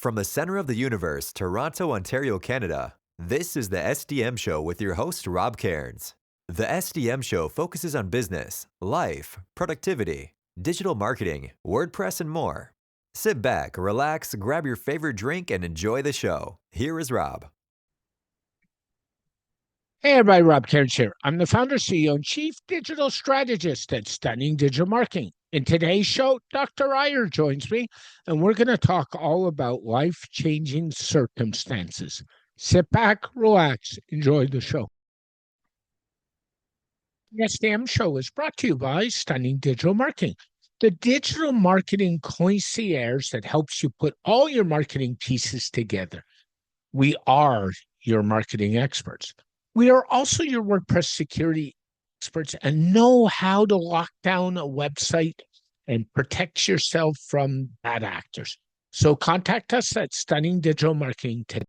From the center of the universe, Toronto, Ontario, Canada, this is the SDM Show with your host, Rob Cairns. The SDM Show focuses on business, life, productivity, digital marketing, WordPress, and more. Sit back, relax, grab your favorite drink, and enjoy the show. Here is Rob. Hey everybody, Rob Cairns here. I'm the founder, CEO, and Chief Digital Strategist at Stunning Digital Marketing. In today's show, Dr. Iyer joins me, and we're going to talk all about life-changing circumstances. Sit back, relax, enjoy the show. The SDM Show is brought to you by Stunning Digital Marketing, the digital marketing concierge that helps you put all your marketing pieces together. We are your marketing experts. We are also your WordPress security experts and know how to lock down a website and protect yourself from bad actors. So contact us at Stunning Digital Marketing today.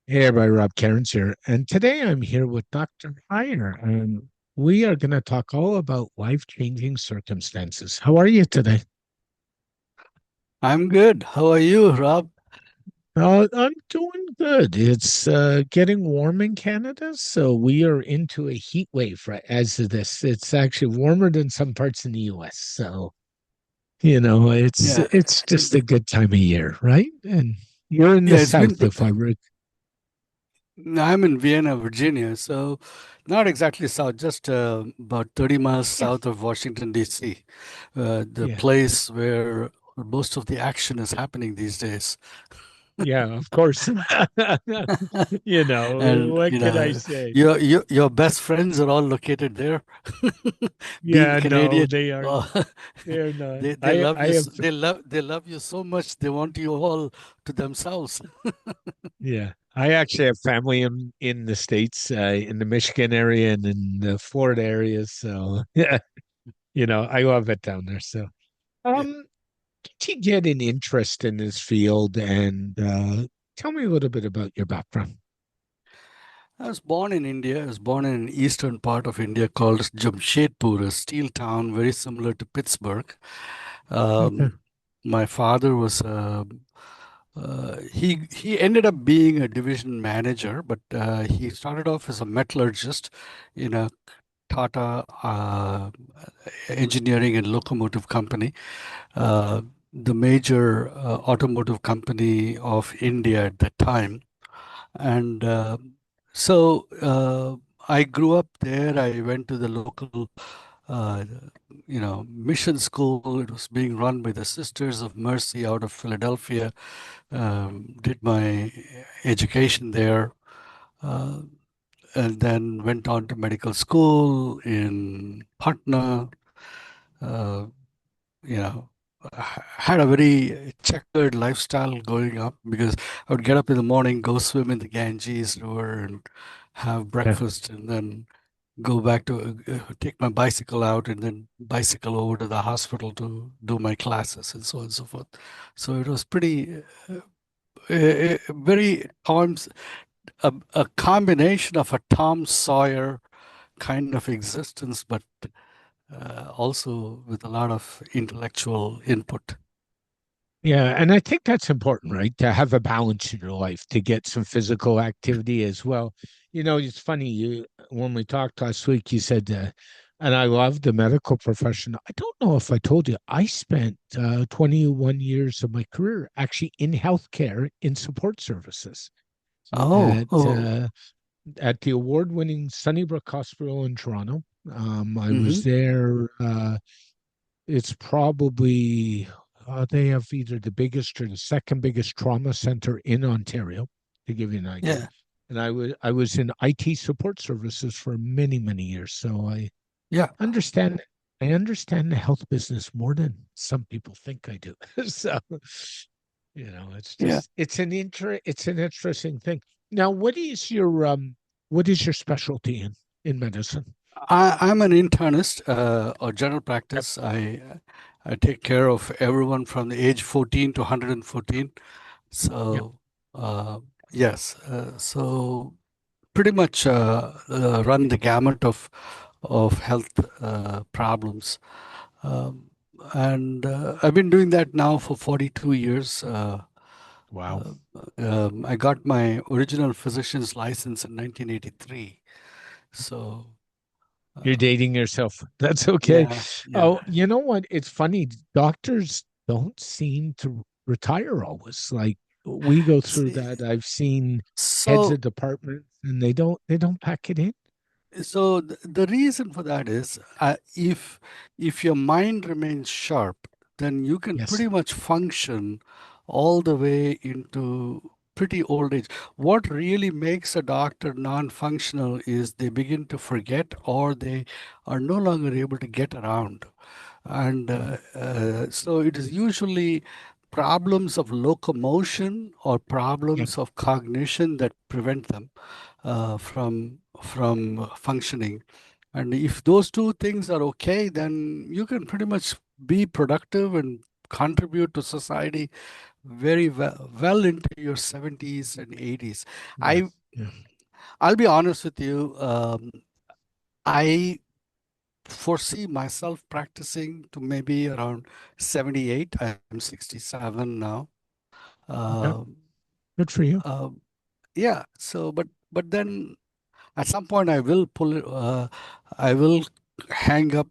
Hey everybody, Rob Cairns here. And today I'm here with Dr. Iyer, and we are going to talk all about life-changing circumstances. How are you today? I'm good. How are you, Rob? I'm doing good. It's getting warm in Canada, so we are into a heat wave right as of this. It's actually warmer than some parts in the US. So, it's Yeah, it's just a good time of year, right? And you're in the yeah. It's been. south, if I re I'm in Vienna, Virginia, so not exactly south, just about 30 miles yeah, south of Washington, D.C., the yeah, place where most of the action is happening these days. yeah, of course. And What can I say? your best friends are all located there. Being Yeah, no, Canadian, they are oh, they're not. they love I you. have They love you so much. They want you all to themselves. Yeah, I actually have family in the States, in the Michigan area and in the Florida area. So yeah, I love it down there. So, um, did you get an interest in this field? And tell me a little bit about your background. I was born in India. I was born in an eastern part of India called Jamshedpur, a steel town very similar to Pittsburgh. Okay. Um, my father was he ended up being a division manager, but he started off as a metallurgist in a Tata engineering and locomotive company, uh, the major automotive company of India at that time. And so I grew up there. I went to the local, uh, mission school. It was being run by the Sisters of Mercy out of Philadelphia. Did my education there, uh, and then went on to medical school in Patna. Uh, you know, had a very checkered lifestyle growing up because I would get up in the morning, go swim in the Ganges River, and have Yeah. breakfast, and then go back to take my bicycle out, and then bicycle over to the hospital to do my classes, and so on and so forth. So it was pretty very times a combination of a Tom Sawyer kind of existence, but also with a lot of intellectual input. Yeah, and I think that's important, right? To have a balance in your life, to get some physical activity as well. It's funny, when we talked last week, you said, and I love the medical profession. I don't know if I told you, I spent 21 years of my career actually in healthcare in support services Oh, at oh, uh, at the award-winning Sunnybrook Hospital in Toronto. I was mm-hmm. there. It's probably they have either the biggest or the second biggest trauma center in Ontario, to give you an idea. Yeah, And I was in IT support services for many, many years. So yeah, understand I understand the health business more than some people think I do. So, yeah. it's an interesting thing. Now, what is your specialty in medicine? I'm an internist or general Yep. practice. I take care of everyone from the age 14 to 114. Yep. So yes, so pretty much run the gamut of health problems. Um, and I've been doing that now for 42 years. Wow. Uh, I got my original physician's license in 1983. So, You're uh, dating yourself. That's okay. yeah, yeah. Oh, you know what? It's funny. Doctors don't seem to retire always. Like we go through See, that. I've seen heads so of departments and they don't pack it in. So the reason for that is if your mind remains sharp, then you can Yes. pretty much function all the way into pretty old age. What really makes a doctor non-functional is they begin to forget or they are no longer able to get around. And Mhm. so it is usually problems of locomotion or Yeah. problems of cognition that prevent them from functioning. And if those two things are okay, then you can pretty much be productive and contribute to society very well into your 70s and 80s. Yeah. I Yeah. I'll be honest with you. I foresee myself practicing to maybe around 78. I'm 67 now. Okay. Um, Good for you. yeah. So, but then at some point I will I will hang up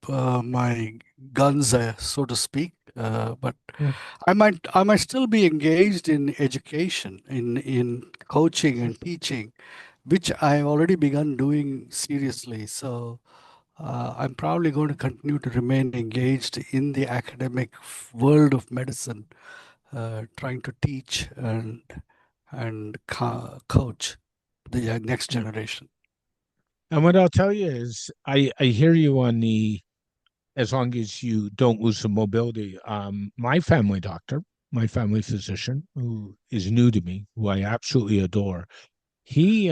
my guns, so to speak. But Yeah. I might still be engaged in education, in coaching and teaching, which I've already begun doing seriously. So I'm probably going to continue to remain engaged in the academic world of medicine, trying to teach and coach the next Yeah. generation. And what I'll tell you is I hear you on the as long as you don't lose the mobility. My family doctor, my family physician, who is new to me, who I absolutely adore, he's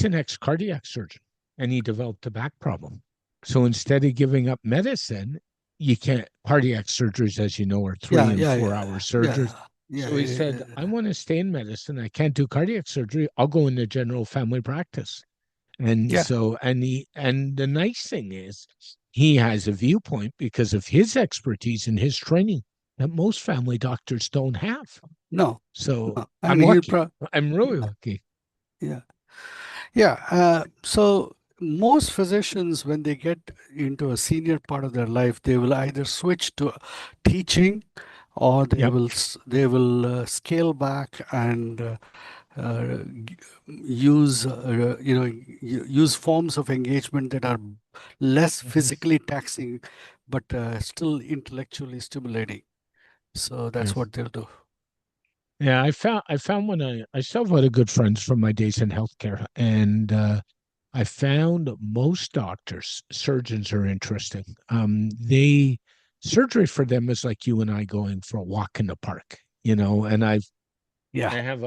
an ex cardiac surgeon and he developed a back problem. So instead of giving up medicine, you can't cardiac surgeries, as you know, are Yeah, 3 and 4 hour surgeries. yeah, So he said, I want to stay in medicine. I can't do cardiac surgery. I'll go into general family practice. And yeah. so, and the nice thing is, he has a viewpoint because of his expertise and his training that most family doctors don't have. No, So no. I'm And lucky. I'm really yeah, lucky. yeah, yeah. So most physicians, when they get into a senior part of their life, they will either switch to teaching, or Yep. they will scale back and g- use use forms of engagement that are less Mhm. physically taxing, but still intellectually stimulating. So Yeah. that's what they'll do. Yeah. I found when I still have a lot of good friends from my days in healthcare, and I found most doctors, surgeons are interesting. They surgery for them is like you and I going for a walk in the park, and I Yeah. have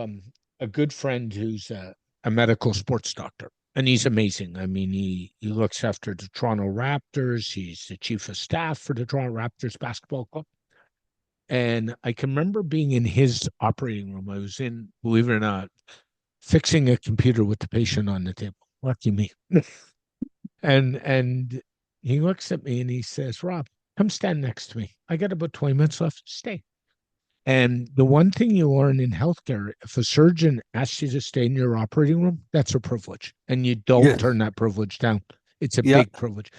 a good friend who's a medical sports doctor, and he's amazing. I mean, he looks after the Toronto Raptors. He's the chief of staff for the Toronto Raptors basketball club. And I can remember being in his operating room. I was in, believe it or not, fixing a computer with the patient on the table. Lucky me. And he looks at me and he says, Rob, come stand next to me. I got about 20 minutes left. Stay. And the one thing you learn in healthcare, if a surgeon asks you to stay in your operating room, that's a privilege. And you don't Yes. turn that privilege down. It's a Yeah. big privilege.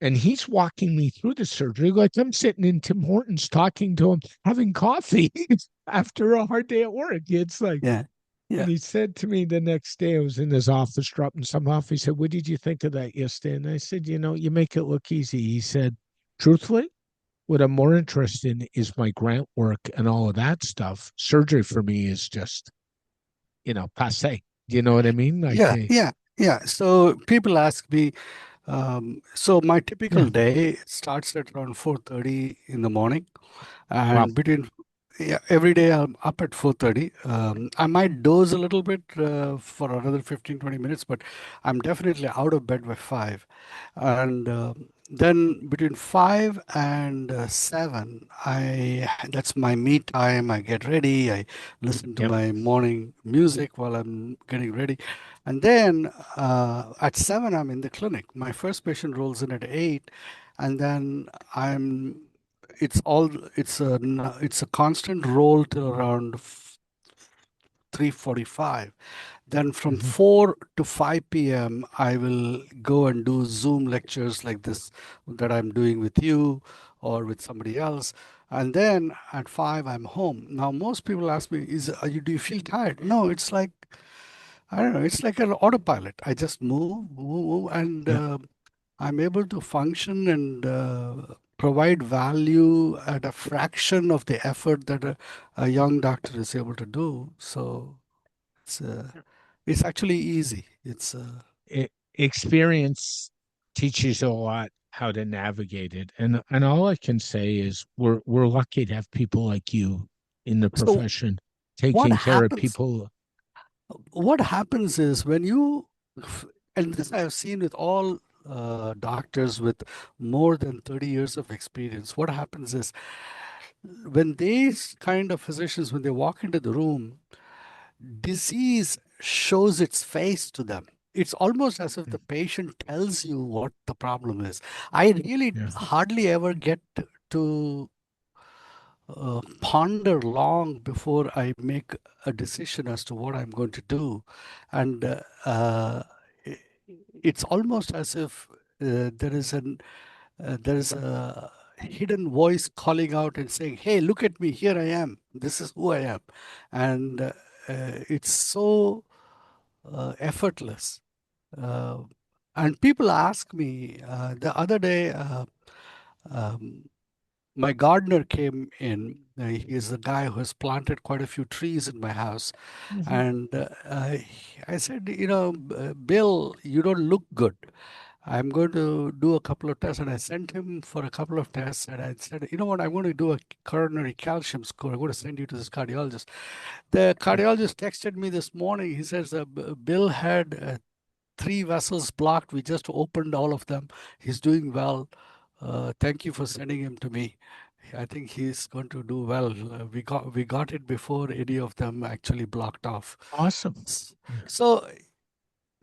And he's walking me through the surgery like I'm sitting in Tim Hortons talking to him, having coffee after a hard day at work. It's like, Yeah. and Yeah. he said to me the next day, I was in his office dropping some off. He said, what did you think of that yesterday? And I said, you make it look easy. He said, truthfully, what I'm more interested in is my grant work and all of that stuff. Surgery for me is just, passe. Do you know what I mean? Like, Yeah. Yeah. Yeah. So people ask me, so my yeah, typical day starts at around 4:30 in the morning, wow, and yeah, every day I'm up at 4:30. I might doze a little bit for another 15-20 minutes, but I'm definitely out of bed by 5. And then between 5 and 7, that's my me time. I get ready. I listen to yep, my morning music while I'm getting ready. And then at 7, I'm in the clinic. My first patient rolls in at 8, and then I'm it's a constant roll till around 3:45. Then from Mhm. 4 to 5 p.m., I will go and do Zoom lectures like this that I'm doing with you or with somebody else. And then at 5, I'm home. Now, most people ask me, do you feel tired? No, it's like, I don't know, it's like an autopilot. I just move, and Yeah. I'm able to function and provide value at a fraction of the effort that a young doctor is able to do. So it's it's actually easy. Experience teaches you a lot how to navigate it. And all I can say is we're lucky to have people like you in the So profession what taking care of happens? people. What happens is when you, and this I've seen with all doctors with more than 30 years of experience. What happens is when these kind of physicians, when they walk into the room, disease shows its face to them. It's almost as if the patient tells you what the problem is. I really Yeah. hardly ever get to ponder long before I make a decision as to what I'm going to do. And i- it's almost as if there is a hidden voice calling out and saying, "Hey, look at me! Here I am. This is who I am," and it's so effortless. Uh, and people ask me the other day. Um, my gardener came in. He is the guy who has planted quite a few trees in my house. Mhm. And I said, Bill, you don't look good. I'm going to do a couple of tests. And I sent him for a couple of tests. And I said, you know what? I'm going to do a coronary calcium score. I'm going to send you to this cardiologist. The cardiologist texted me this morning. He says, Bill had 3 vessels blocked. We just opened all of them. He's doing well. Thank you for sending him to me. I think he's going to do well. We got it before any of them actually blocked off. Awesome. S- Yeah. So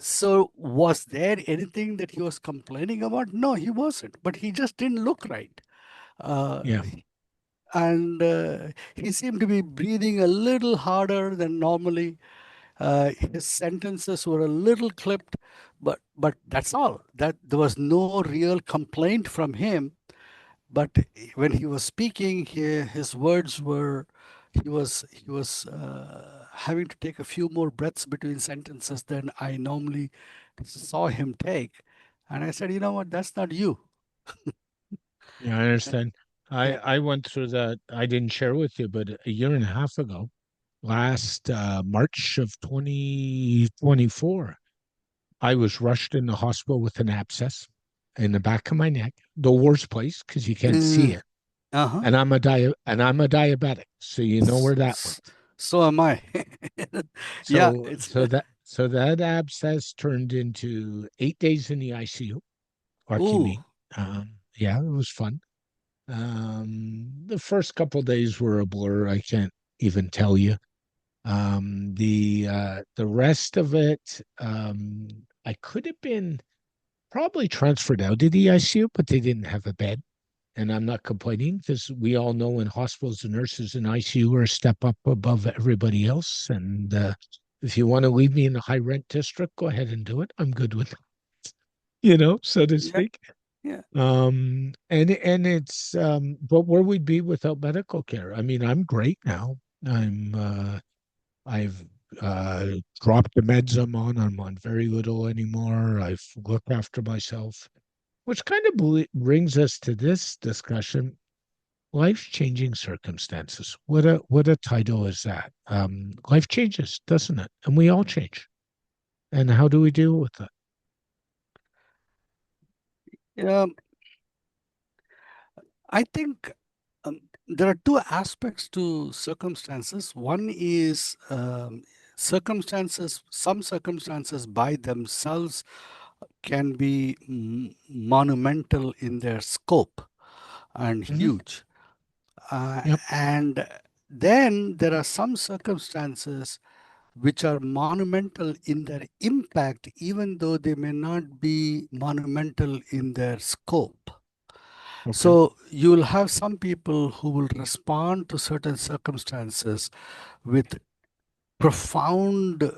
so was there anything that he was complaining about? No, he wasn't. But he just didn't look right. Uh, Yeah. and he seemed to be breathing a little harder than normally. His sentences were a little clipped, but that's all. That there was no real complaint from him. But when he was speaking, his words were, he was having to take a few more breaths between sentences than I normally saw him take. And I said, you know what, that's not you. Yeah, I understand. I Yeah. I went through that. I didn't share with you, but a year and a half ago, last March of 2024, I was rushed in the hospital with an abscess in the back of my neck, the worst place because you can't see Uh it. huh. And I'm a diabetic, so you know where that went. So am I. Yeah, So it's so that abscess turned into 8 days in the ICU. Lucky ooh. me. Yeah, it was fun. The first couple days were a blur. I can't even tell you. The rest of it, I could have been probably transferred out of the ICU, but they didn't have a bed. And I'm not complaining because we all know in hospitals, the nurses in ICU are a step up above everybody else. And if you want to leave me in a high rent district, go ahead and do it. I'm good with it, so to Yeah, speak. yeah. And it's but where we'd be without medical care. I mean, I'm great now. I've uh dropped the meds I'm on very little anymore. I've looked after myself, which kind of brings us to this discussion: life-changing circumstances. What a title is that? Life changes, doesn't it? And we all change. And how do we deal with it? Yeah, I think there are two aspects to circumstances. One is circumstances, some circumstances by themselves can be monumental in their scope and Mhm. huge. Yep. And then there are some circumstances which are monumental in their impact, even though they may not be monumental in their scope. Okay. So you will have some people who will respond to certain circumstances with profoundly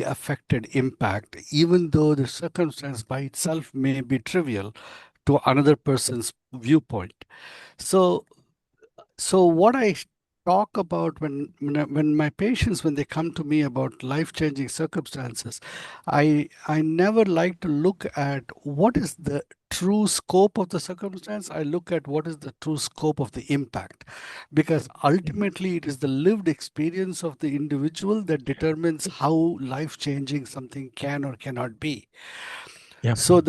affected impact, even though the circumstance by itself may be trivial to another person's viewpoint. So what I talk about when my patients, when they come to me about life-changing circumstances, I never like to look at what is the true scope of the circumstance. I look at what is the true scope of the impact, because ultimately it is the lived experience of the individual that determines how life-changing something can or cannot be. Yeah. So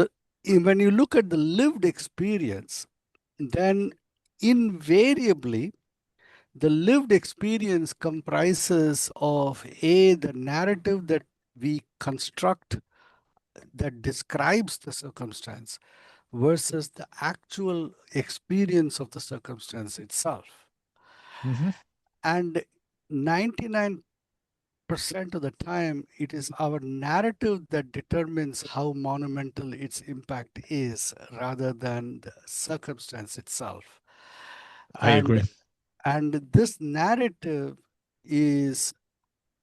when you look at the lived experience, then invariably the lived experience comprises of the narrative that we construct that describes the circumstance versus the actual experience of the circumstance itself. Hmm. And 99% of the time, it is our narrative that determines how monumental its impact is rather than the circumstance itself. I agree. And this narrative is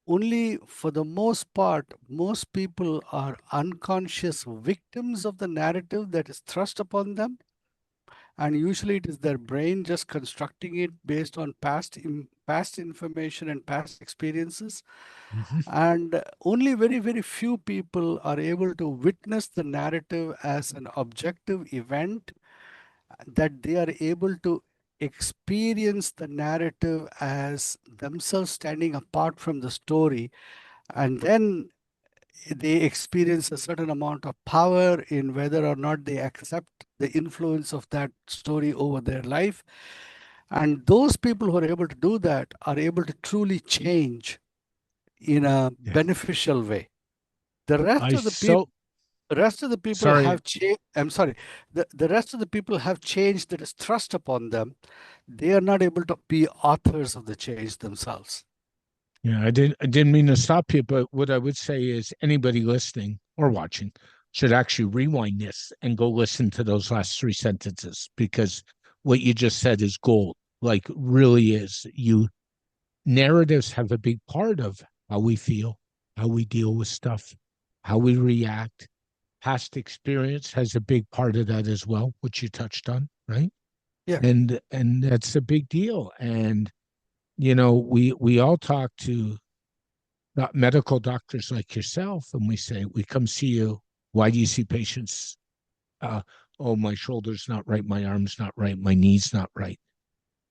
only, for the most part, most people are unconscious victims of the narrative that is thrust upon them. And usually it is their brain just constructing it based on past information and past experiences. Hmm. And only very, very few people are able to witness the narrative as an objective event, that they are able to experience the narrative as themselves standing apart from the story, and then they experience a certain amount of power in whether or not they accept the influence of that story over their life. And those people who are able to do that are able to truly change in a Yeah. beneficial way. The rest I of the people so rest of the people sorry. have changed. I'm sorry. The rest of the people have changed that is thrust upon them. They are not able to be authors of the change themselves. Yeah, I didn't mean to stop you, but what I would say is anybody listening or watching should actually rewind this and go listen to those last three sentences, because what you just said is gold. Like, really is. You Narratives have a big part of how we feel, how we deal with stuff, how we react. Past experience has a big part of that as well, which you touched on, right? Yeah. And that's a big deal. And we all talk to medical doctors like yourself, and we say, we come see you. Why do you see patients? Uh, oh, my shoulder's not right, my arm's not right, my knee's not right.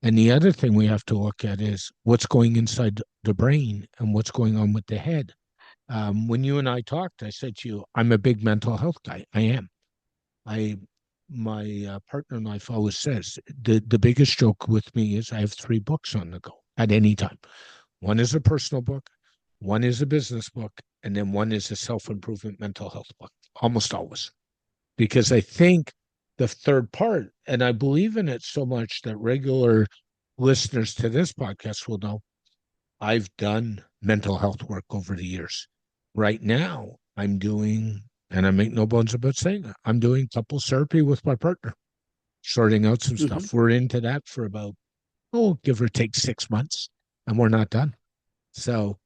And the other thing we have to look at is what's going inside the brain and what's going on with the head. When you and I talked, I said to you, I'm a big mental health guy. I am. I My partner in life always says the biggest joke with me is I have three books on the go at any time. One is a personal book, one is a business book, and then one is a self-improvement mental health book, almost always. Because I think the third part, and I believe in it so much that regular listeners to this podcast will know, I've done mental health work over the years. Right now, I'm doing, and I make no bones about saying it, I'm doing couples therapy with my partner, sorting out some Hmm. stuff. We're into that for about, give or take 6 months, and we're not done. So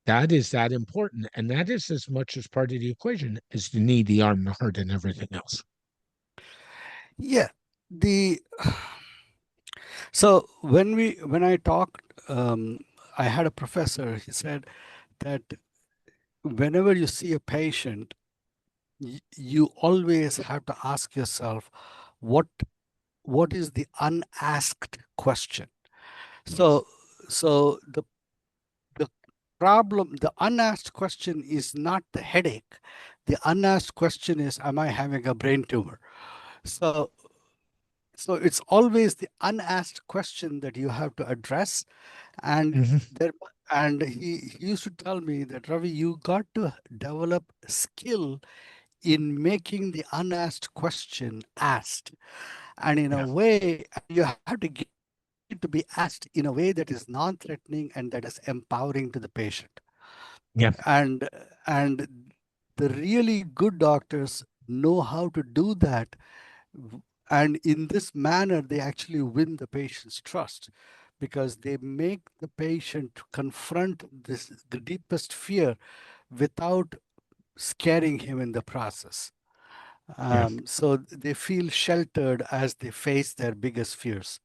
that is that important. And that is as much as part of the equation as the knee, the arm, the heart, and everything else. Yeah. The So when I talked, I had a professor. He said that whenever you see a patient, you always have to ask yourself, what what is the unasked question? Yes. So so the problem, the unasked question is not the headache. The unasked question is, am I having a brain tumor? So it's always the unasked question that you have to address. And Hmm. there, and he used to tell me that, Ravi, you got to develop skill in making the unasked question asked, and in a Yeah. way, and you have to get it to be asked in a way that is non-threatening and that is empowering to the patient. Yeah. And the really good doctors know how to do that, And in this manner, they actually win the patient's trust because they make the patient confront the deepest fear without scaring him in the process. Yeah. So they feel sheltered as they face their biggest fears.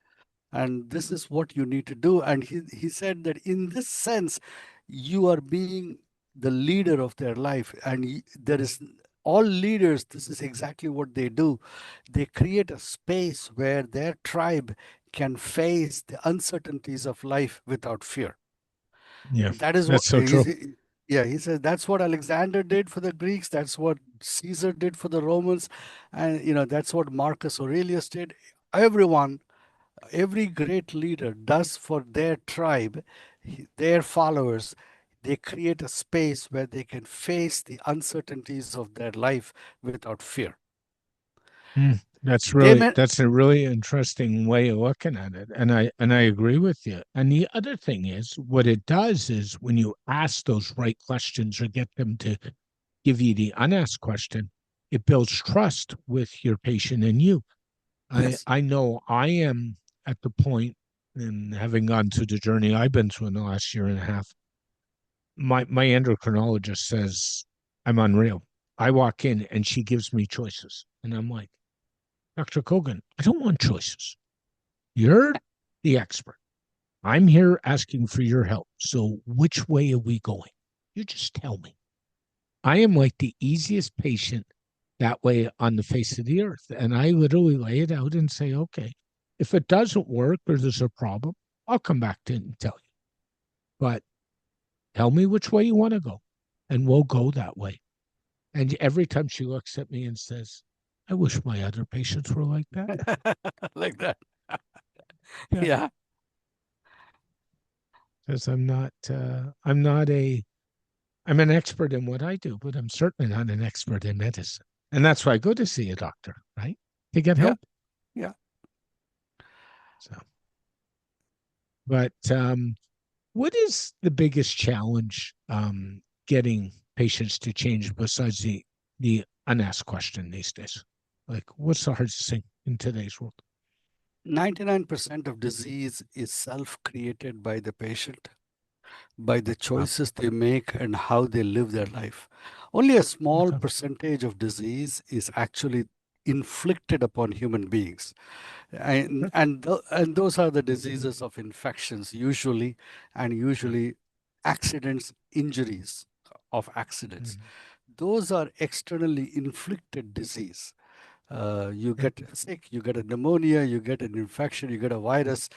And this is what you need to do. And he said that in this sense, you are being the leader of their life. And there is all leaders, this is exactly what they do. They create a space where their tribe can face the uncertainties of life without fear. Yeah. That is what That's so true. yeah, he says that's what Alexander did for the Greeks, that's what Caesar did for the Romans, and that's what Marcus Aurelius did. Everyone, every great leader does for their tribe, their followers. They create a space where they can face the uncertainties of their life without fear. They meant, That's a really interesting way of looking at it. And I agree with you. And the other thing is what it does is when you ask those right questions or get them to give you the unasked question, it builds trust with your patient and you. yes. I know I am at the point in having gone through the journey I've been through in the last year and a half. My endocrinologist says I'm unreal. I walk in and she gives me choices. And I'm like, Dr. Kogan, I don't want choices. You're the expert. I'm here asking for your help. So which way are we going? You just tell me. I am like the easiest patient that way on the face of the earth. And I literally lay it out and say, okay, if it doesn't work or there's a problem, I'll come back to it and tell you. But tell me which way you want to go, and we'll go that way. And every time she looks at me and says, I wish my other patients were like that. Like that. Yeah. Yeah. Because I'm an expert in what I do, but I'm certainly not an expert in medicine. And that's why I go to see a doctor, right? To get Yeah. help. Yeah. So, but what is the biggest challenge getting patients to change besides the unasked question these days? Like, what's the hardest thing in today's world? 99% of disease is self-created by the patient, by the Wow. choices they make and how they live their life. Only a small Okay. percentage of disease is actually inflicted upon human beings. Sure. And those are the diseases of infections usually, and Yeah. usually accidents, injuries of accidents. Mhm. Those are externally inflicted disease. You Yeah. get sick, you get a pneumonia, you get an infection, you get a virus.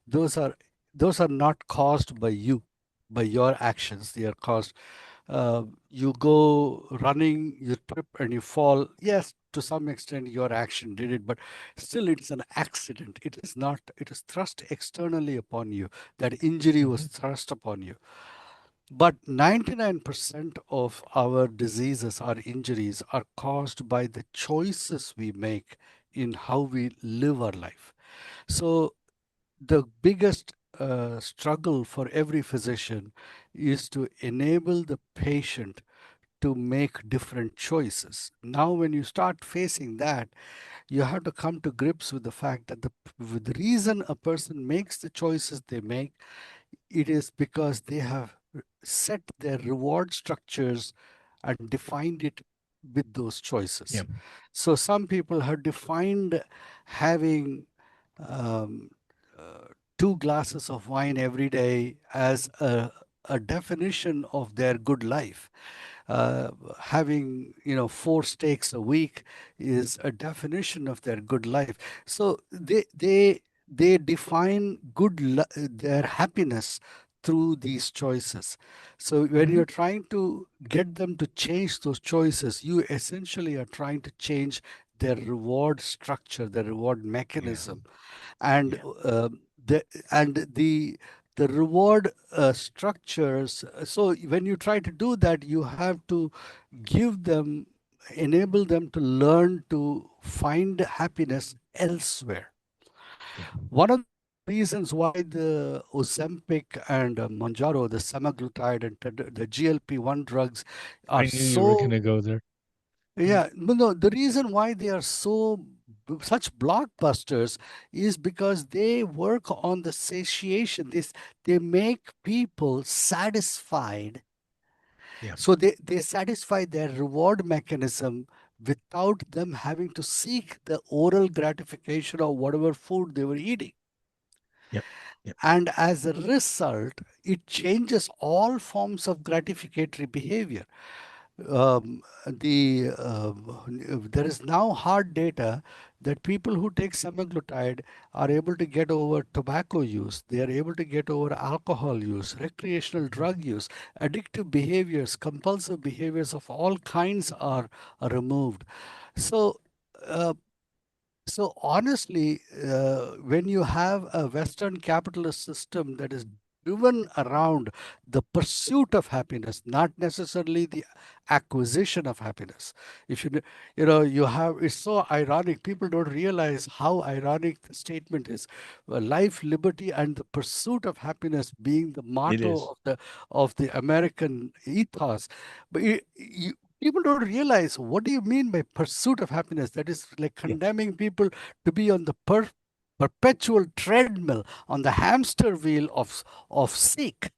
Those are those are not caused by you, by your actions. They are caused. You go running, you trip and you fall. Yes, to some extent your action did it, but still it's an accident. It is not. It is thrust externally upon you. That injury was Hmm. thrust upon you. But 99% of our diseases, our injuries, are caused by the choices we make in how we live our life. So, the biggest struggle for every physician is to enable the patient to make different choices. Now, when you start facing that, you have to come to grips with the fact that with the reason a person makes the choices they make, it is because they have set their reward structures and defined it with those Yeah. choices. So some people have defined having um, uh, 2 glasses of wine every day as a definition of their good life. Having 4 steaks a week is a definition of their good life. So they define their happiness through these choices. So when Hmm. you're trying to get them to change those choices, you essentially are trying to change their reward structure, their reward Yeah. mechanism. And Yeah. the the reward structures. So when you try to do that, you have to give them, enable them to learn to find happiness elsewhere. Yeah. One of the reasons why the Ozempic and Mounjaro, the semaglutide and the GLP-1 drugs are I knew you were going so, to go there. Yeah. yeah, no, the reason why they are so such blockbusters is because they work on the satiation. They make people satisfied. Yeah. So they satisfy their reward mechanism without them having to seek the oral gratification of whatever food they were eating. Yep. Yep. And as a result, it changes all forms of gratificatory behavior. There is now hard data that people who take semaglutide are able to get over tobacco use, they are able to get over alcohol use, recreational drug use, addictive behaviors, compulsive behaviors of all kinds are removed. So, uh, so honestly, when you have a Western capitalist system that is driven around the pursuit of happiness, not necessarily the acquisition of happiness. If you, you have, it's so ironic. People don't realize how ironic the statement is. Life, liberty, and the pursuit of happiness being the It motto is. of the American ethos. But people don't realize, what do you mean by pursuit of happiness? That is like Yeah. condemning people to be on the perpetual treadmill, on the hamster wheel of seek,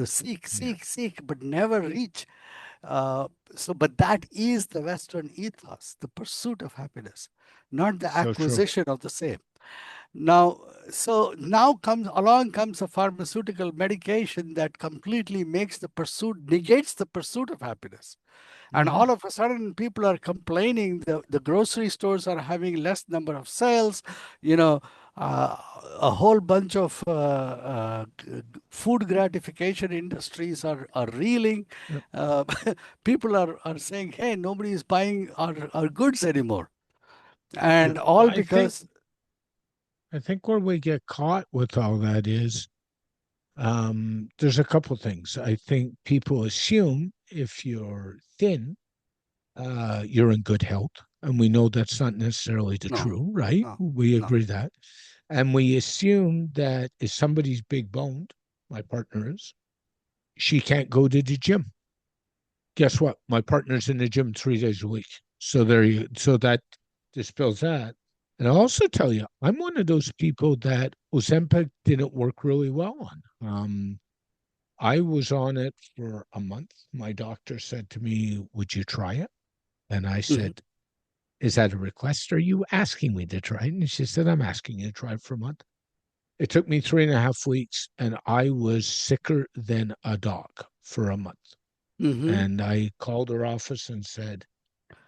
seek, Yeah. seek, seek, but never reach. uh, but that is the Western ethos, the pursuit of happiness, not the So true. acquisition of the same. Now, so now comes a pharmaceutical medication that completely negates the pursuit of happiness. And Hmm. all of a sudden, people are complaining the grocery stores are having less number of sales, you know, a whole bunch of food gratification industries are reeling. Yep. Uh, people are saying, hey, nobody is buying our goods anymore. Yeah. And all I think because, I think where we get caught with all that is there's a couple things. I think people assume if you're thin, you're in good health. And we know that's not necessarily the no, true, right? no, We no. agree that. And we assume that if somebody's big boned, my partner is, she can't go to the gym. Guess what? My partner's in the gym 3 days a week. So that dispels that. And I'll also tell you, I'm one of those people that Ozempic didn't work really well on. I was on it for a month. My doctor said to me, "Would you try it?" And I Mhm. said, "Is that a request? Or are you asking me to try it?" And she said, "I'm asking you to try it for a month." It took me 3.5 weeks, and I was sicker than a dog for a month. Mhm. And I called her office and said,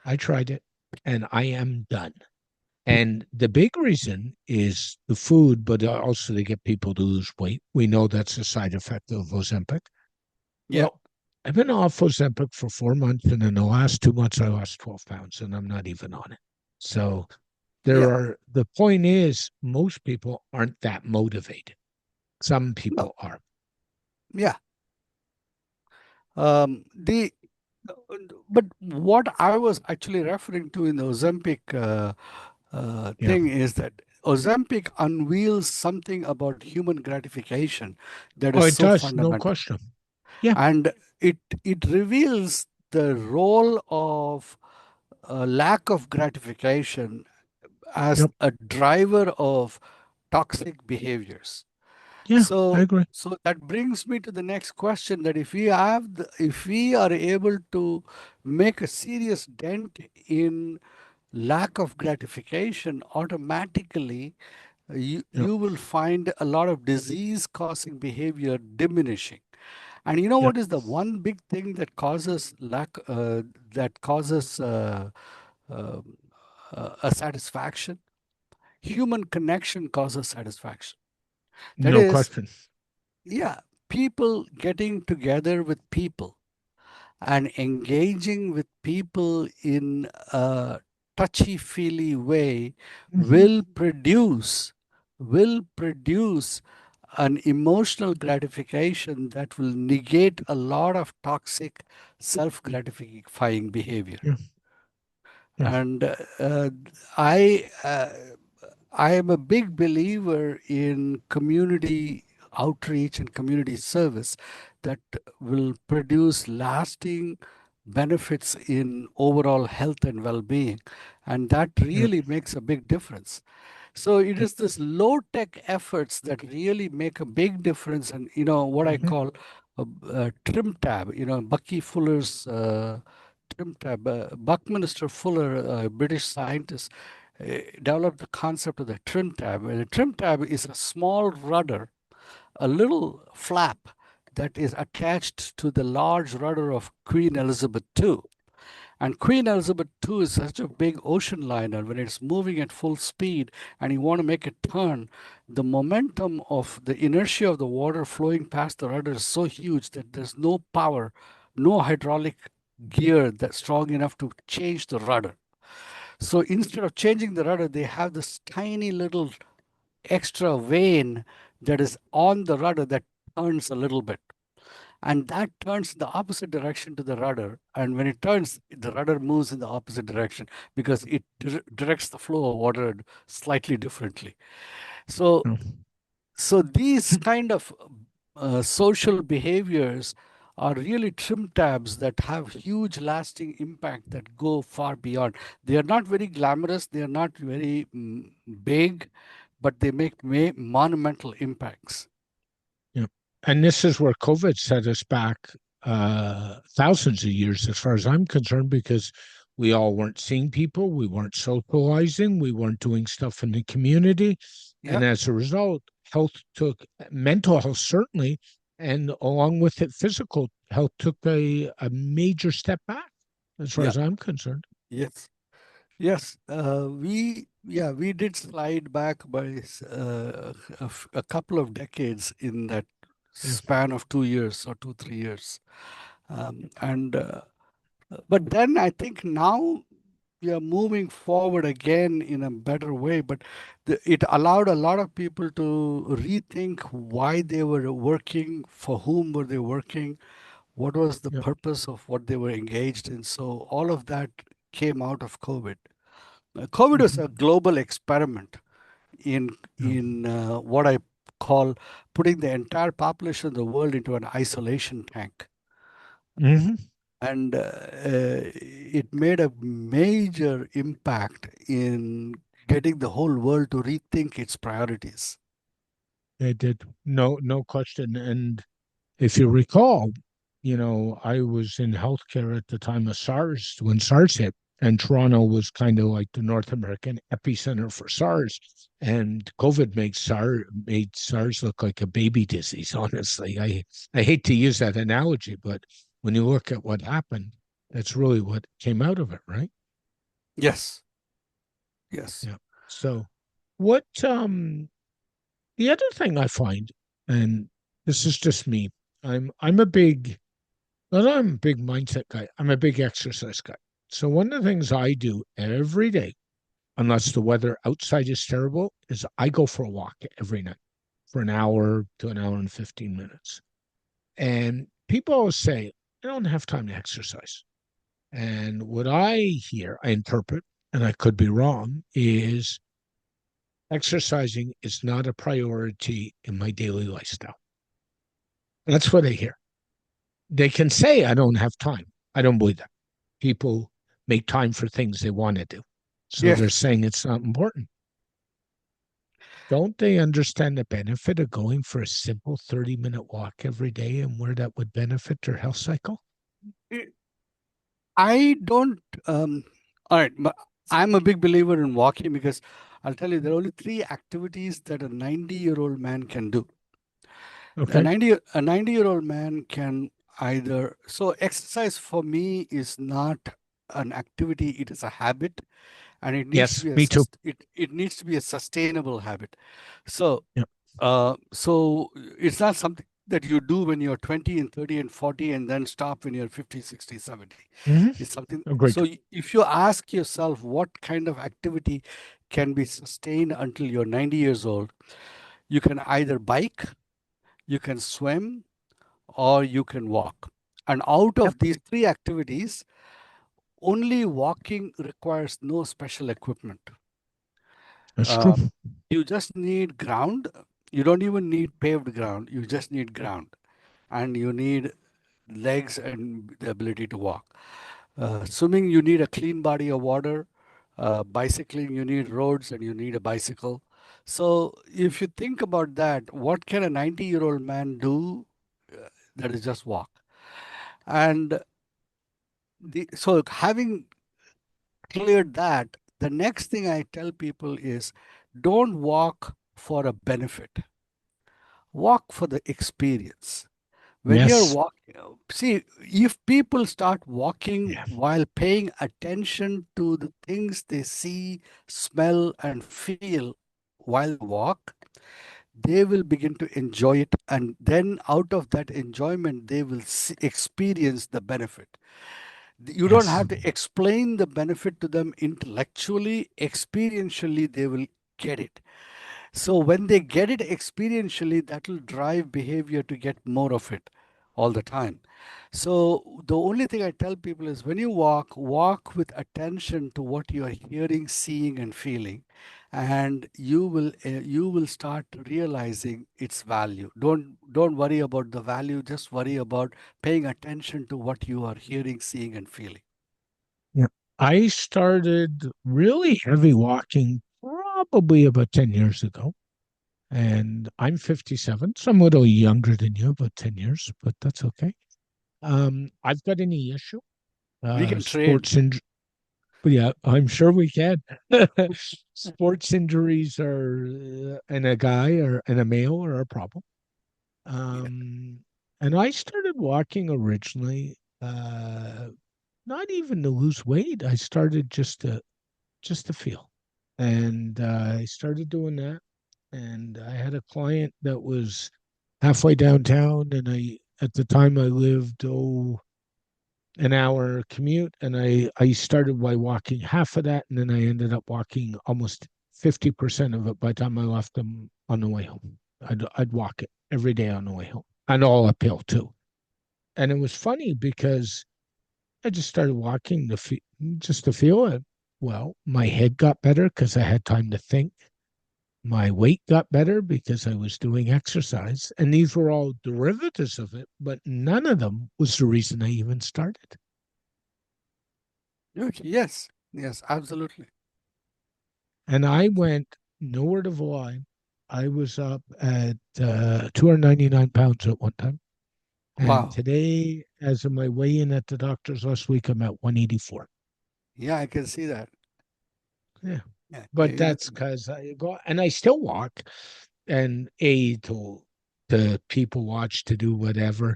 "I tried it, and I am done." And the big reason is the food, but also to get people to lose weight. We know that's a side effect of Ozempic. Yeah. Well, I've been off Ozempic for 4 months, and in the last 2 months, I lost 12 pounds, and I'm not even on it. So Yeah. the point is, most people aren't that motivated. Some No. people are. Yeah. The But what I was actually referring to in the Ozempic Yeah. thing is that Ozempic unveils something about human gratification that Oh, is it so does. No fundamental, question. Yeah. and it reveals the role of lack of gratification as Yep. a driver of toxic behaviors. Yeah. I agree. So that brings me to the next question, that if we are able to make a serious dent in lack of gratification, automatically Yep. you will find a lot of disease causing behavior diminishing. And you know Yep. what is the one big thing that causes that causes uh, a satisfaction? Human connection causes satisfaction. That No is, question. yeah, people getting together with people and engaging with people in a touchy-feely way Hmm. will produce an emotional gratification that will negate a lot of toxic self-gratifying behavior. Yeah. Yeah. And I uh, I am a big believer in community outreach and community service that will produce lasting benefits in overall health and well-being, and that Yep. really makes a big difference. So it Yep. is this low-tech efforts that really make a big difference, and what I Mhm. call a trim tab. Bucky Fuller's trim tab. Buckminster Fuller, a British scientist, developed the concept of the trim tab. And a trim tab is a small rudder, a little flap that is attached to the large rudder of Queen Elizabeth II. And Queen Elizabeth II is such a big ocean liner. When it's moving at full speed and you want to make it turn, the momentum of the inertia of the water flowing past the rudder is so huge that there's no power, no hydraulic gear that's strong enough to change the rudder. So instead of changing the rudder, they have this tiny little extra vane that is on the rudder that turns a little bit. And that turns in the opposite direction to the rudder. And when it turns, the rudder moves in the opposite direction because it directs the flow of water slightly differently. So, Oh. so these kind of social behaviors are really trim tabs that have huge lasting impact that go far beyond. They are not very glamorous, they are not very big, but they make monumental impacts. Yep. And this is where COVID set us back thousands of years, as far as I'm concerned, because we all weren't seeing people, we weren't socializing, we weren't doing stuff in the community. Yeah. And as a result, mental health certainly, and along with it, physical health took a major step back, as far Yeah. as I'm concerned. Yes. Yes, we did slide back by a couple of decades in that Yeah. span of 2 years or 2, 3 years, and but then I think now we are moving forward again in a better way. But it allowed a lot of people to rethink why they were working, for whom were they working, what was the Yeah. purpose of what they were engaged in. So all of that came out of COVID. COVID was Mhm. a global experiment in Yeah. what I call putting the entire population of the world into an isolation tank, Hmm. and it made a major impact in getting the whole world to rethink its priorities. It did. No question. And if you recall, I was in healthcare at the time of SARS, when SARS hit, and Toronto was kind of like the North American epicenter for SARS. And COVID made SARS look like a baby disease, honestly. I hate to use that analogy, but when you look at what happened, that's really what came out of it, right? Yes, yes, Yeah. So what the other thing I find, and this is just me, I'm a big But I'm a big mindset guy. I'm a big exercise guy. So one of the things I do every day, unless the weather outside is terrible, is I go for a walk every night for an hour to an hour and 15 minutes. And people always say, I don't have time to exercise. And what I hear, I interpret, and I could be wrong, is exercising is not a priority in my daily lifestyle. That's what I hear. They can say I don't have time. I don't believe that. People make time for things they want to do. So they're yes. saying it's not important. Don't they understand the benefit of going for a simple 30-minute walk every day and where that would benefit their health cycle? I don't. All right, but I'm a big believer in walking because I'll tell you there are only three activities that a 90-year-old man can do. A Okay. 90-year-old man can either, so exercise for me is not an activity, it is a habit, and it needs to Yes, be me too. it needs to be a sustainable habit. So Yeah. so it's not something that you do when you're 20 and 30 and 40 and then stop when you're 50, 60, 70. Hmm. It's something, Agreed. so if you ask yourself what kind of activity can be sustained until you're 90 years old, you can either bike, you can swim, or you can walk. And out Yep. of these three activities, only walking requires no special equipment. That's true. Uh, you just need ground. You don't even need paved ground. You just need ground. And you need legs and the ability to walk. Swimming, you need a clean body of water. Bicycling, you need roads and you need a bicycle. So if you think about that, what can a 90-year-old man do? That is just walk. And so having cleared that, the next thing I tell people is don't walk for a benefit, walk for the experience. When you're Yes. walking, see, if people start walking Yeah. while paying attention to the things they see, smell, and feel while they walk, they will begin to enjoy it. And then out of that enjoyment, they will experience the benefit. You don't Yes. have to explain the benefit to them intellectually, experientially, they will get it. So when they get it experientially, that will drive behavior to get more of it all the time. So the only thing I tell people is when you walk, walk with attention to what you are hearing, seeing, and feeling, and you will start realizing its value. Don't worry about the value, just worry about paying attention to what you are hearing, seeing, and feeling. Yeah. I started really heavy walking probably about 10 years ago. And I'm 57, so I'm a little younger than you, about 10 years, but that's okay. I've got a knee issue, We can trade. sports injury. Yeah, I'm sure we can. Sports injuries are, in a guy or in a male are a problem. Yeah. Um, and I started walking originally, uh, not even to lose weight. I started just to feel. And I started doing that. And I had a client that was halfway downtown, and at the time I lived an hour commute, and I started by walking half of that, and then I ended up walking almost 50% of it by the time I left them on the way home. I'd walk it every day on the way home, and all uphill too. And it was funny because I just started walking just to feel it. Well, my head got better because I had time to think. My weight got better because I was doing exercise. And these were all derivatives of it, but none of them was the reason I even started. Okay. Yes. Yes. Absolutely. And I went nowhere to lie. I was up at 299 pounds at one time. And Wow. today, as of my weigh in at the doctor's last week, I'm at 184. Yeah, I can see that. Yeah. Yeah. But that's because I go and I still walk and aid to people watch to do whatever.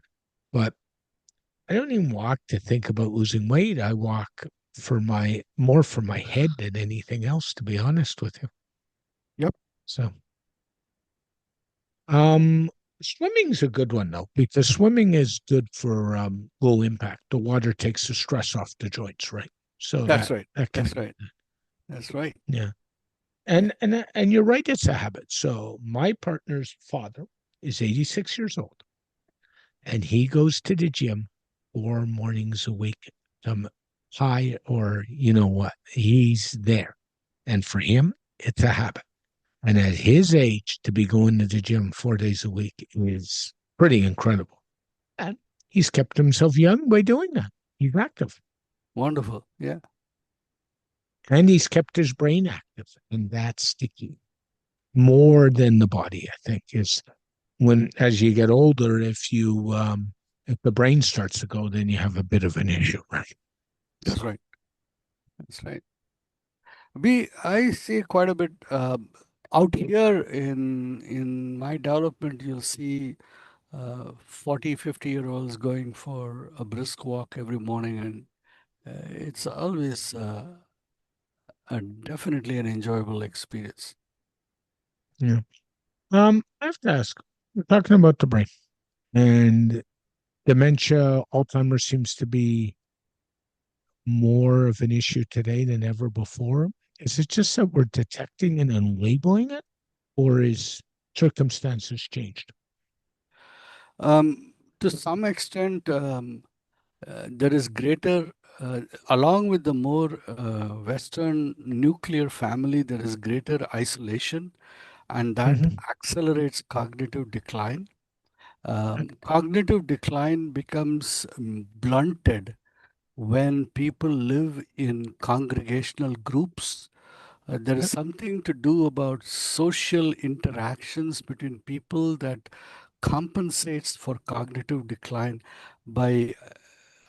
But I don't even walk to think about losing weight. I walk more for my head than anything else, to be honest with you. Yep. So, um, swimming's a good one though, because swimming is good for low impact. The water takes the stress off the joints, right? So That's that right. that can That's be, right. That's right. yeah. Yeah. And you're right, it's a habit. So my partner's father is 86 years old, and he goes to the gym 4 mornings a week. Some high or you know what, he's there, and for him, it's a habit. And at his age, to be going to the gym 4 days a week is pretty incredible. And he's kept himself young by doing that. He's active, Wonderful. Yeah. and he's kept his brain active, and that's the key. More than the body, I think, is when as you get older, if the brain starts to go, then you have a bit of an issue, right? That's So right. That's right. I see quite a bit out here in my development. You'll see 40, 50-year-olds going for a brisk walk every morning, and it's always definitely an enjoyable experience. yeah. I have to ask, we're talking about the brain and dementia, Alzheimer's seems to be more of an issue today than ever before. Is it just that we're detecting and then labeling it, or is circumstances changed? To some extent, there is greater, along with the more Western nuclear family, there is greater isolation, and that Mm-hmm. accelerates cognitive decline. Cognitive decline becomes blunted when people live in congregational groups. There is Yep. something to do about social interactions between people that compensates for cognitive decline by,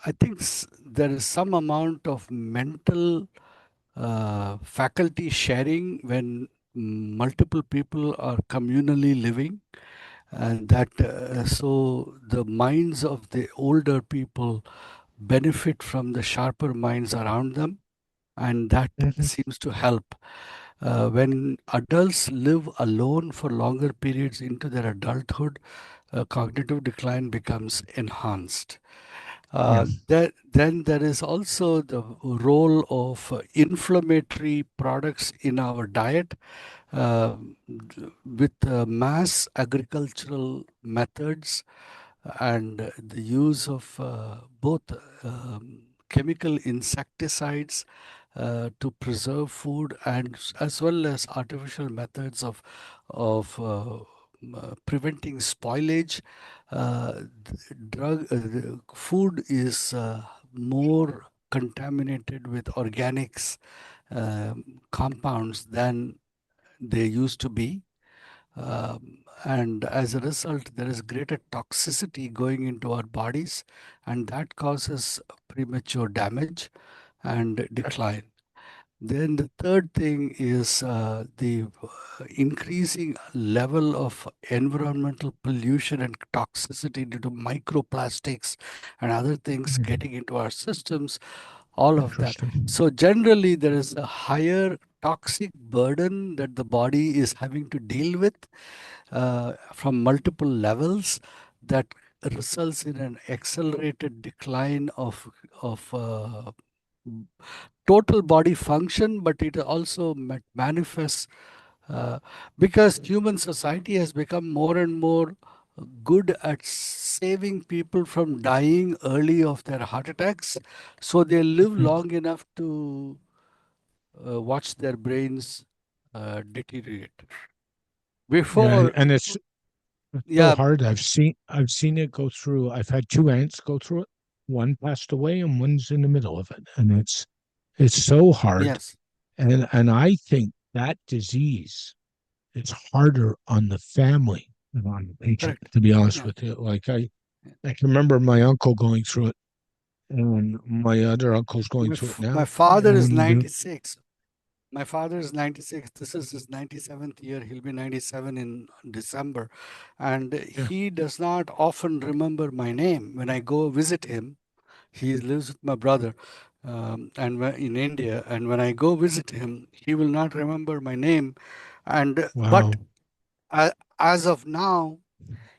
I think there is some amount of mental faculty sharing when multiple people are communally living, and that so the minds of the older people benefit from the sharper minds around them, and that Mhm. seems to help. When adults live alone for longer periods into their adulthood, cognitive decline becomes enhanced. Yeah. Then there is also the role of inflammatory products in our diet. uh, with mass agricultural methods and the use of both chemical insecticides to preserve food, and as well as artificial methods of preventing spoilage. The food is more contaminated with organics compounds than they used to be. And as a result, there is greater toxicity going into our bodies, and that causes premature damage and decline. Then the third thing is the increasing level of environmental pollution and toxicity due to microplastics and other things Mhm. getting into our systems, all of that. Interesting. So generally, there is a higher toxic burden that the body is having to deal with from multiple levels that results in an accelerated decline of total body function, but it also manifests uh, because human society has become more and more good at saving people from dying early of their heart attacks, so they live Mhm. long enough to watch their brains deteriorate. Yeah, Before, and it's so yeah, hard. I've seen it go through. I've had two aunts go through it. One passed away and one's in the middle of it. And it's so hard. yes, And I think that disease is harder on the family than on the patient, correct. to be honest Yeah. with you. Like I can remember my uncle going through it and my other uncle's going through it My now. father is And 96. My father is 96. This is his 97th year. He'll be 97 in December. And yeah, he does not often remember my name. When I go visit him, he lives with my brother in India. And when I go visit him, he will not remember my name. And but wow. uh, as of now,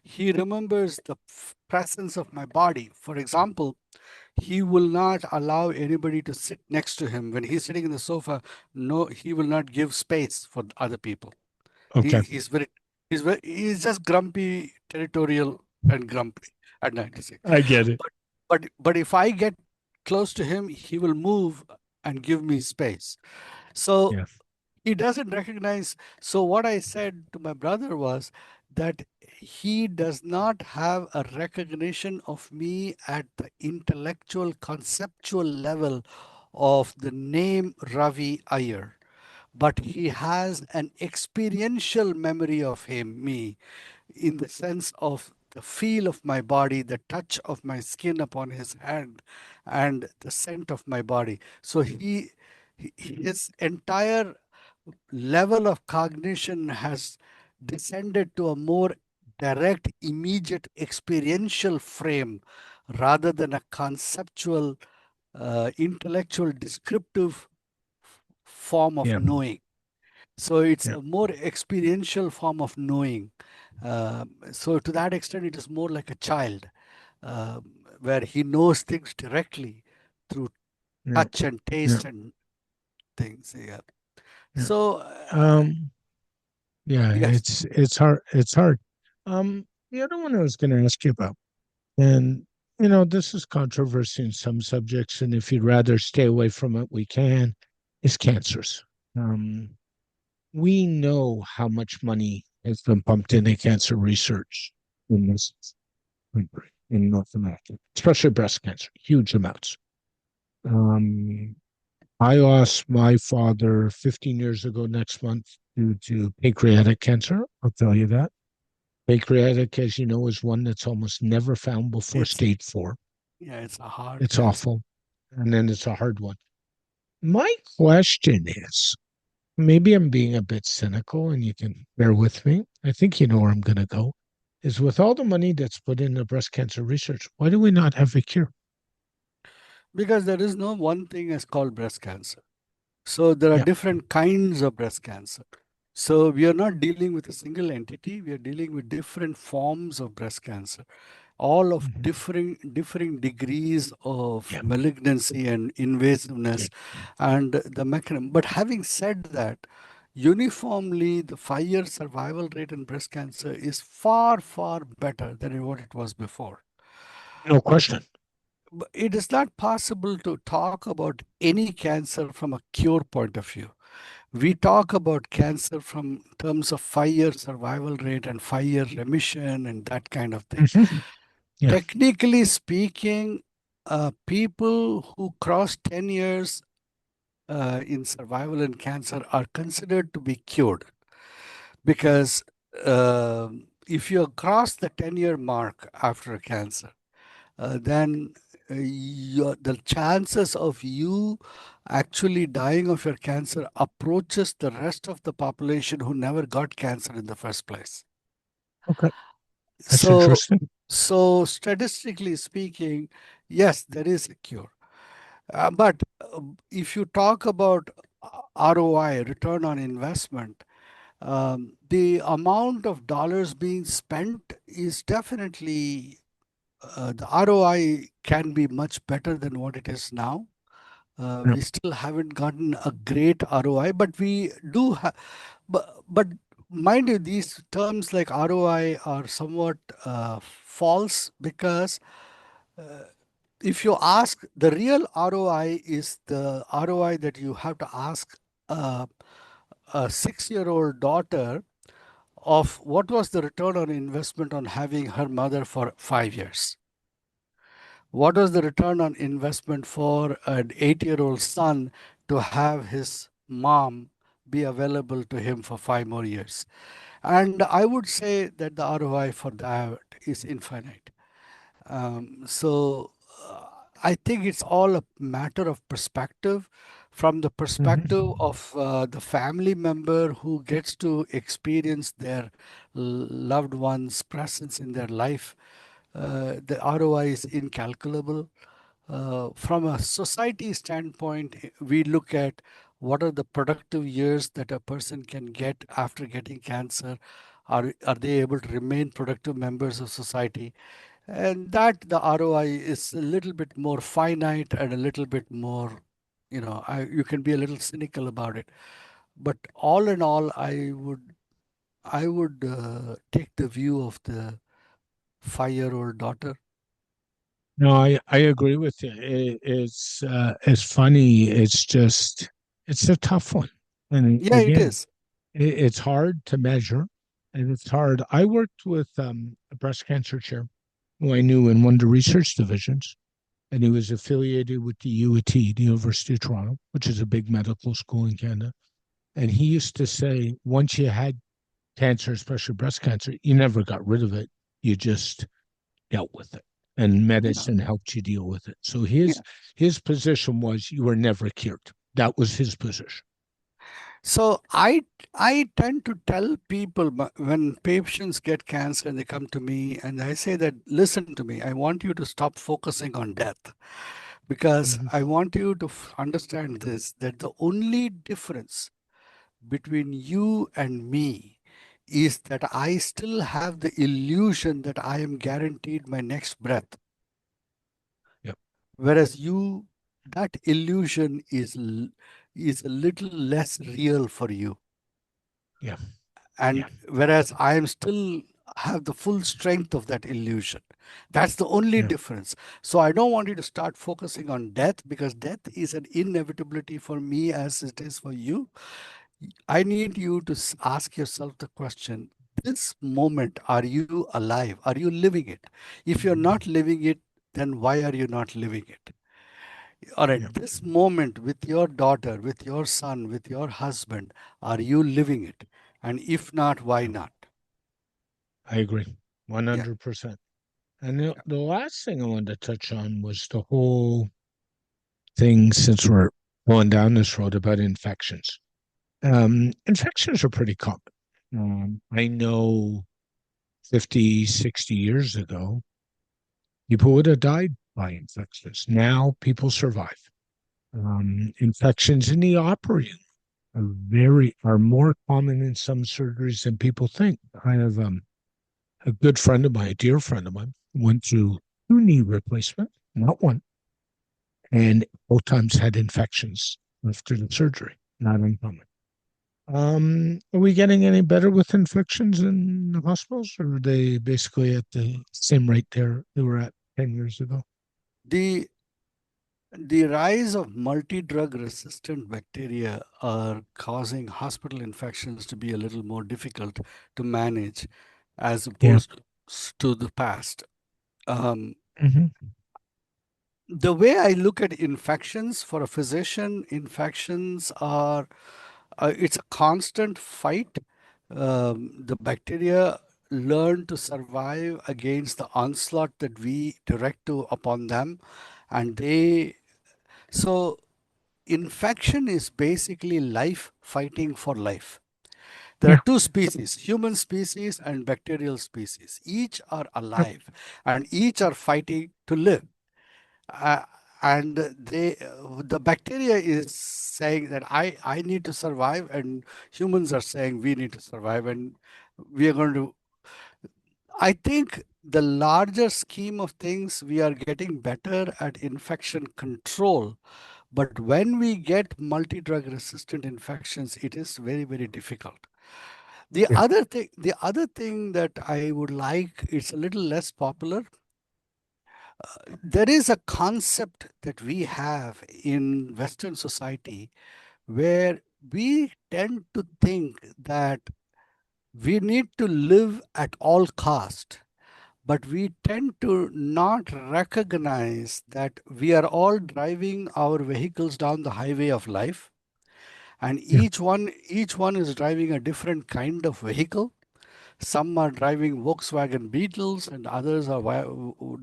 he remembers the presence of my body. For example, he will not allow anybody to sit next to him when he's sitting in the sofa. No, he will not give space for other people. Okay. He's just grumpy, territorial, and grumpy at 96. I get it. But if I get close to him, he will move and give me space. So Yeah. he doesn't recognize. So what I said to my brother was that he does not have a recognition of me at the intellectual conceptual level of the name Ravi Iyer, but he has an experiential memory of me in the sense of the feel of my body, the touch of my skin upon his hand, and the scent of my body. So his entire level of cognition has descended to a more direct, immediate, experiential frame rather than a conceptual, intellectual, descriptive form of Yeah. knowing. So it's Yeah. a more experiential form of knowing. So to that extent, it is more like a child, where he knows things directly through Yeah. touch and Yeah. taste and things. Yeah. Yeah. So Um, yeah, yes, it's hard. It's hard. The other one I was going to ask you about, and this is controversy in some subjects, and if you'd rather stay away from it, we can, is cancers. Um, we know how much money has been pumped into cancer research in this. in North America, especially breast cancer, huge amounts. Um, I lost my father 15 years ago next month due to pancreatic cancer. I'll tell you that. Pancreatic, as you know, is one that's almost never found before It's stage 4. yeah, it's a hard It's cancer. awful. And then it's a hard one. My question is, maybe I'm being a bit cynical and you can bear with me. I think you know where I'm going to go. Is with all the money that's put into breast cancer research, why do we not have a cure? Because there is no one thing as called breast cancer. So there are Yeah. different kinds of breast cancer. So we are not dealing with a single entity, we are dealing with different forms of breast cancer, all of Mhm. differing degrees of Yeah. malignancy and Yeah. invasiveness and the mechanism. But having said that, uniformly the 5-year survival rate in breast cancer is far, far better than what it was before. No question. But it is not possible to talk about any cancer from a cure point of view. We talk about cancer from terms of 5-year survival rate and 5-year remission and that kind of thing. Mhm. Yeah. Technically speaking, people who cross 10 years in survival in cancer are considered to be cured because if you cross the 10-year mark after a cancer, then the chances of you actually dying of your cancer approaches the rest of the population who never got cancer in the first place. Okay. That's So, interesting. so statistically speaking, yes, there is a cure. But if you talk about ROI, return on investment, the amount of dollars being spent is definitely the ROI can be much better than what it is now. Yeah. We still haven't gotten a great ROI, but we do have. But mind you, these terms like ROI are somewhat false because if you ask, the real ROI is the ROI that you have to ask uh, a 6-year-old daughter of what was the return on investment on having her mother for 5 years. What was the return on investment for an 8-year-old son to have his mom be available to him for 5 more years? And I would say that the ROI for that is infinite. So I think it's all a matter of perspective. From the perspective Mhm. of the family member who gets to experience their loved one's presence in their life, the ROI is incalculable. From a society standpoint, we look at what are the productive years that a person can get after getting cancer. Are they able to remain productive members of society? And that the ROI is a little bit more finite and a little bit more, you can be a little cynical about it. But all in all, I would take the view of the 5-year-old daughter. No, I agree with you. It's funny. It's just it's a tough one, and Yeah, it again, is. it's hard to measure, and it's hard. I worked with a breast cancer chair who I knew in one of the research divisions, and he was affiliated with the UT, the University of Toronto, which is a big medical school in Canada. And he used to say, once you had cancer, especially breast cancer, you never got rid of it. You just dealt with it. And Yeah. medicine helped you deal with it. So Yeah. his position was you were never cured. That was his position. So I tend to tell people when patients get cancer and they come to me and I say that listen to me, I want you to stop focusing on death because Mhm. I want you to understand this, that the only difference between you and me is that I still have the illusion that I am guaranteed my next breath, Yep. whereas you, that illusion is a little less real for you. Yeah. Yeah. And whereas I am still have the full strength of that illusion. That's the only Yeah. difference. So I don't want you to start focusing on death because death is an inevitability for me as it is for you. I need you to ask yourself the question, this moment, are you alive? Are you living it? If you're not living it, then why are you not living it? All right, Yeah, this moment with your daughter, with your son, with your husband, are you living it? And if not, why yeah, not? I agree, Yeah. 100%. And the last thing I wanted to touch on was the whole thing, since we're going down this road, about infections. Infections are pretty common. I know 50, 60 years ago, people would have died by infections. Now people survive. Infections in the operating are more common in some surgeries than people think. I have a good friend of mine, a dear friend of mine, went through two knee replacement, not one, and both times had infections after the surgery. Not uncommon. Are we getting any better with infections in the hospitals, or are they basically at the same rate they were at 10 years ago? The the rise of multi-drug resistant bacteria are causing hospital infections to be a little more difficult to manage as Yeah. opposed to the past. Um, Hmm. the way I look at infections for a physician, infections are it's a constant fight. The bacteria learn to survive against the onslaught that we direct to upon them, and they so infection is basically life fighting for life. There are Yeah. two species, human species and bacterial species. Each are Yep. alive and each are fighting to live. Uh, and the bacteria is saying that I need to survive, and humans are saying we need to survive, and we are going to. I think the larger scheme of things, we are getting better at infection control, but when we get multi-drug resistant infections, it is very, very difficult. Yeah. The other thing that I would like, it's a little less popular. There is a concept that we have in Western society where we tend to think that we need to live at all cost, but we tend to not recognize that we are all driving our vehicles down the highway of life, and Yeah. each one is driving a different kind of vehicle. Some are driving Volkswagen Beetles and others are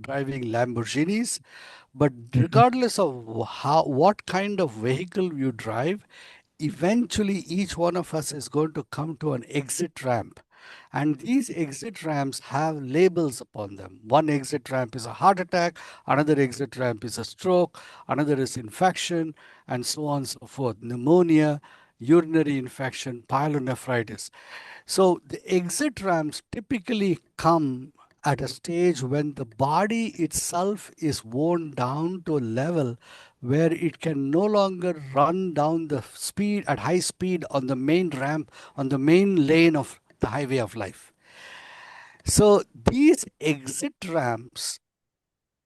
driving Lamborghinis. But Hmm. regardless of what kind of vehicle you drive, eventually each one of us is going to come to an exit ramp. And these exit ramps have labels upon them. One exit ramp is a heart attack, another exit ramp is a stroke, another is infection, and so on and so forth. Pneumonia, urinary infection, pyelonephritis. So the exit ramps typically come at a stage when the body itself is worn down to a level where it can no longer run down the speed at high speed on the main ramp, on the main lane of the highway of life. So these exit ramps,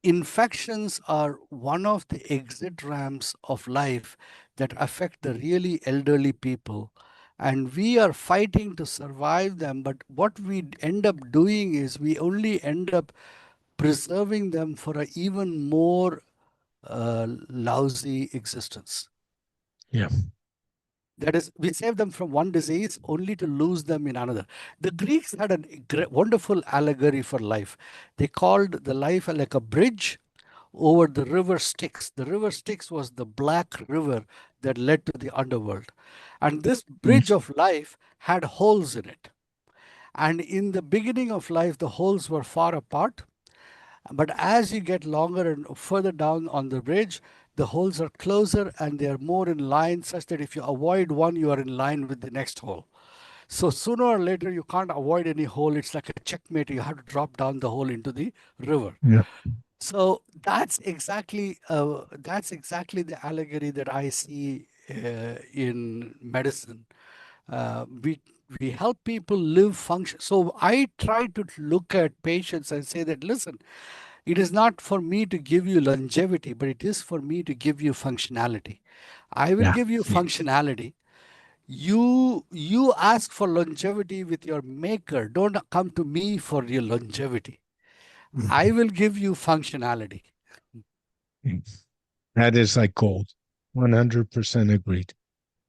infections are one of the exit ramps of life that affect the really elderly people. And we are fighting to survive them. But what we end up doing is we only end up preserving them for an even more lousy existence. Yeah. That is, we save them from one disease only to lose them in another. The Greeks had a wonderful allegory for life. They called the life like a bridge over the river Styx. The river Styx was the black river that led to the underworld. And this Mm. bridge of life had holes in it. And in the beginning of life, the holes were far apart. But as you get longer and further down on the bridge, the holes are closer and they are more in line, such that if you avoid one, you are in line with the next hole. So sooner or later, you can't avoid any hole. It's like a checkmate. You have to drop down the hole into the river. Yeah. So that's exactly the allegory that I see in medicine. We help people live function. So I try to look at patients and say that, listen, it is not for me to give you longevity, but it is for me to give you functionality. I will Yeah. give you Yeah. functionality. you ask for longevity with your maker. Don't come to me for your longevity. I will give you functionality. That is like gold. 100% agreed.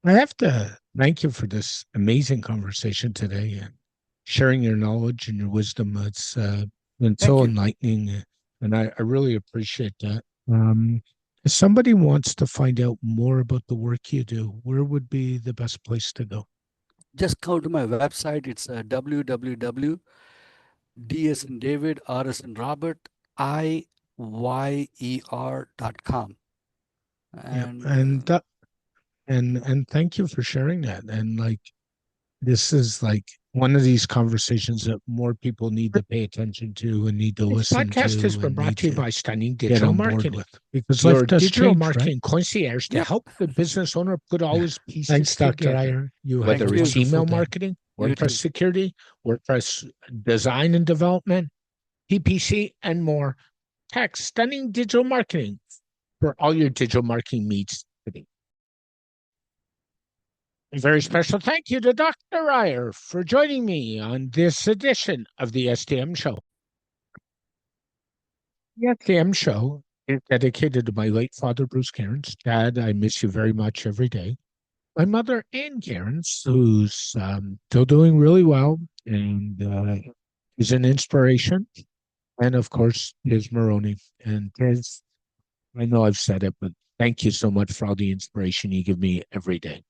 I have to thank you for this amazing conversation today and sharing your knowledge and your wisdom. It's been Thank so you. enlightening, and I really appreciate that. If somebody wants to find out more about the work you do, where would be the best place to go? Just go to my website. It's www.D as in David, R as in Robert, IYER.com. Yeah, And and thank you for sharing that. And like, this is like one of these conversations that more people need to pay attention to and need to this listen podcast has to been and brought need to you to by Stunning get Digital on board Marketing, with, because your life does digital change, right? marketing concierge to Yep. help the business owner put all his pieces Thanks, Dr. together. Iyer. You have Thank a you. wonderful Email day. marketing, You WordPress too. security, WordPress design and development, PPC, and more. Text Stunning Digital Marketing for all your digital marketing needs today. A very special thank you to Dr. Iyer for joining me on this edition of the SDM Show. The SDM Show is dedicated to my late father, Bruce Cairns. Dad, I miss you very much every day. My mother, Ann Cairns, who's still doing really well and is an inspiration. And of course, Tiz Maroney. And Tiz, I know I've said it, but thank you so much for all the inspiration you give me every day.